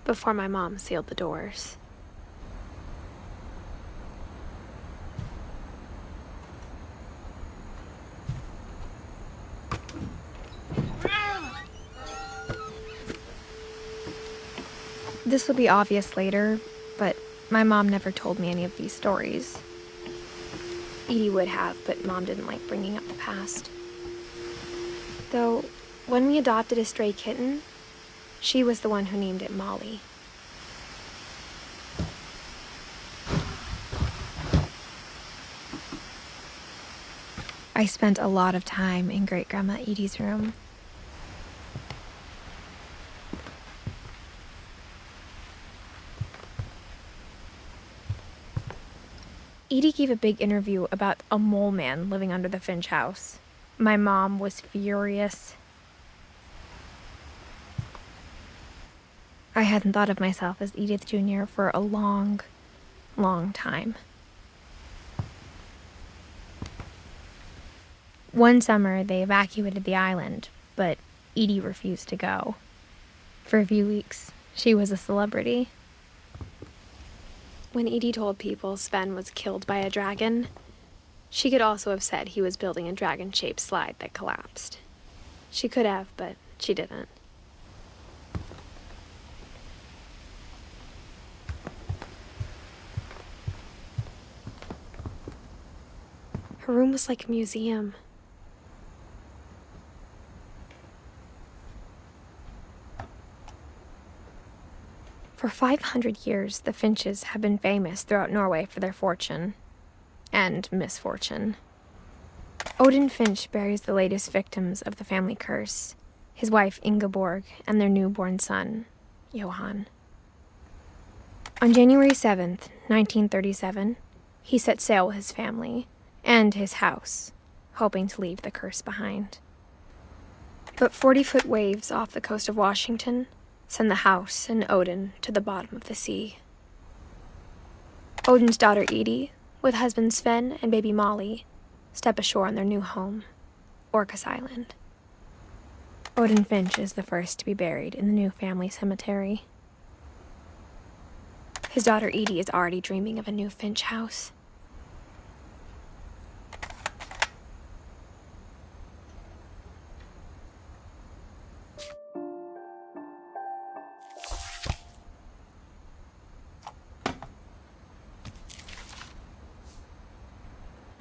before my mom sealed the doors. This would be obvious later, but my mom never told me any of these stories. Edie would have, but Mom didn't like bringing up the past. Though, when we adopted a stray kitten, she was the one who named it Molly. I spent a lot of time in Great-Grandma Edie's room. Edie gave a big interview about a mole man living under the Finch house. My mom was furious. I hadn't thought of myself as Edith Jr. for a long, long time. One summer, they evacuated the island, but Edie refused to go. For a few weeks, she was a celebrity. When Edie told people Sven was killed by a dragon, she could also have said he was building a dragon-shaped slide that collapsed. She could have, but she didn't. Her room was like a museum. For 500 years, the Finches have been famous throughout Norway for their fortune and misfortune. Odin Finch buries the latest victims of the family curse, his wife Ingeborg and their newborn son, Johan. On January 7th, 1937, he set sail with his family and his house, hoping to leave the curse behind. But 40-foot waves off the coast of Washington send the house and Odin to the bottom of the sea. Odin's daughter Edie, with husband Sven and baby Molly, step ashore on their new home, Orcas Island. Odin Finch is the first to be buried in the new family cemetery. His daughter Edie is already dreaming of a new Finch house.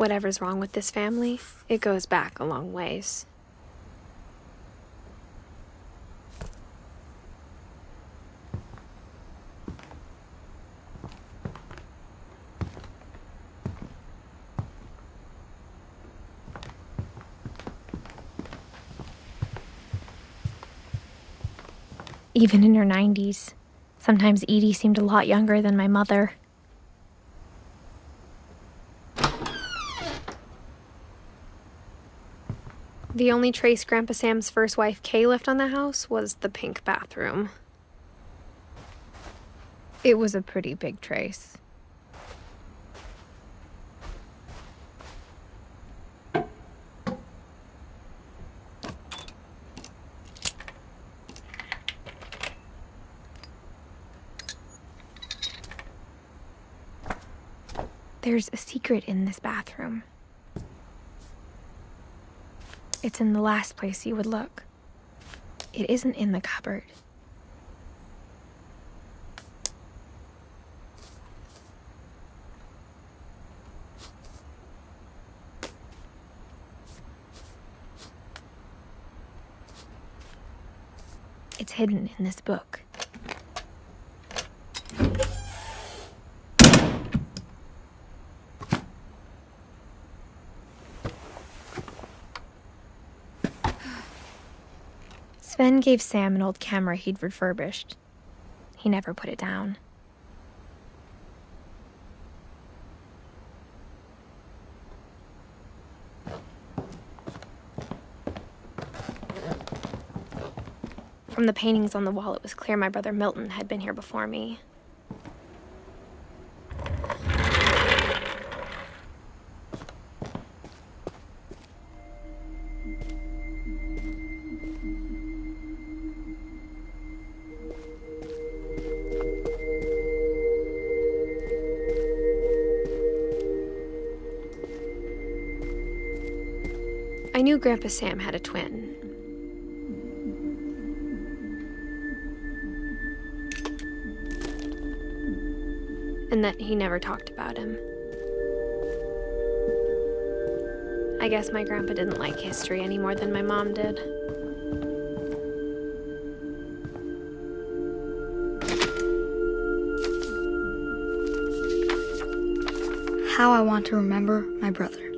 Whatever's wrong with this family, it goes back a long ways. Even in her 90s, sometimes Edie seemed a lot younger than my mother. The only trace Grandpa Sam's first wife, Kay, left on the house was the pink bathroom. It was a pretty big trace. There's a secret in this bathroom. It's in the last place you would look. It isn't in the cupboard. It's hidden in this book. Sven gave Sam an old camera he'd refurbished. He never put it down. From the paintings on the wall, it was clear my brother Milton had been here before me. I knew Grandpa Sam had a twin. And that he never talked about him. I guess my grandpa didn't like history any more than my mom did. How I Want to Remember My Brother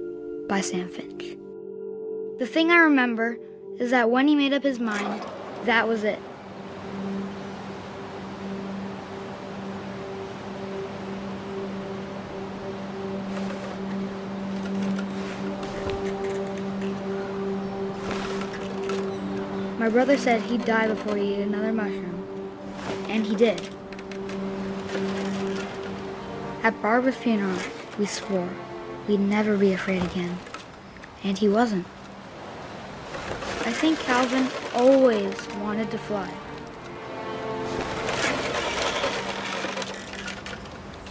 by Sam Finch. The thing I remember is that when he made up his mind, that was it. My brother said he'd die before he ate another mushroom, and he did. At Barbara's funeral, we swore we'd never be afraid again, and he wasn't. I think Calvin always wanted to fly.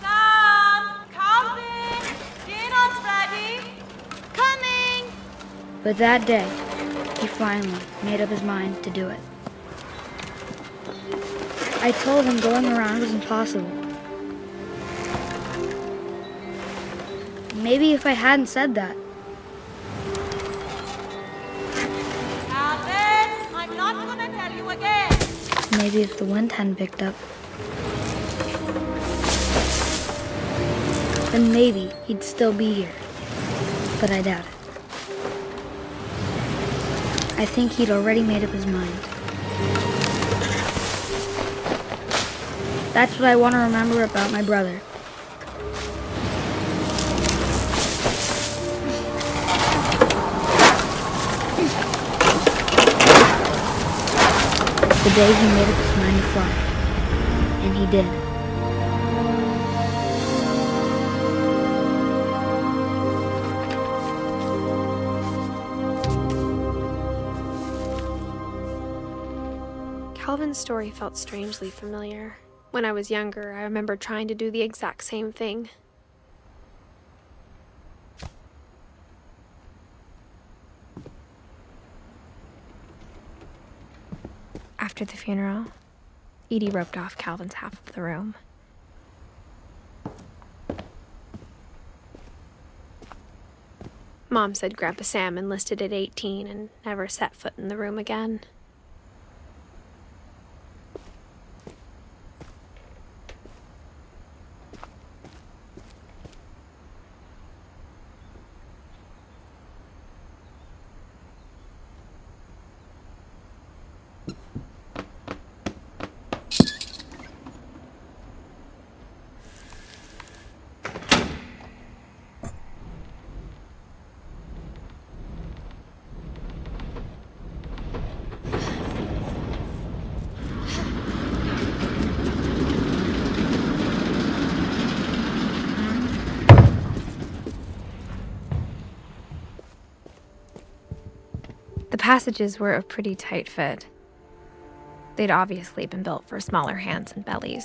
Sam! Calvin! Dinner's ready! Coming! But that day, he finally made up his mind to do it. I told him going around was impossible. Maybe if I hadn't said that. Calvin, I'm not gonna tell you again. Maybe if the wind hadn't picked up. Then maybe he'd still be here. But I doubt it. I think he'd already made up his mind. That's what I want to remember about my brother. The day he made up his mind to fly. And he did. Calvin's story felt strangely familiar. When I was younger, I remember trying to do the exact same thing. After the funeral, Edie roped off Calvin's half of the room. Mom said Grandpa Sam enlisted at 18 and never set foot in the room again. The passages were a pretty tight fit. They'd obviously been built for smaller hands and bellies.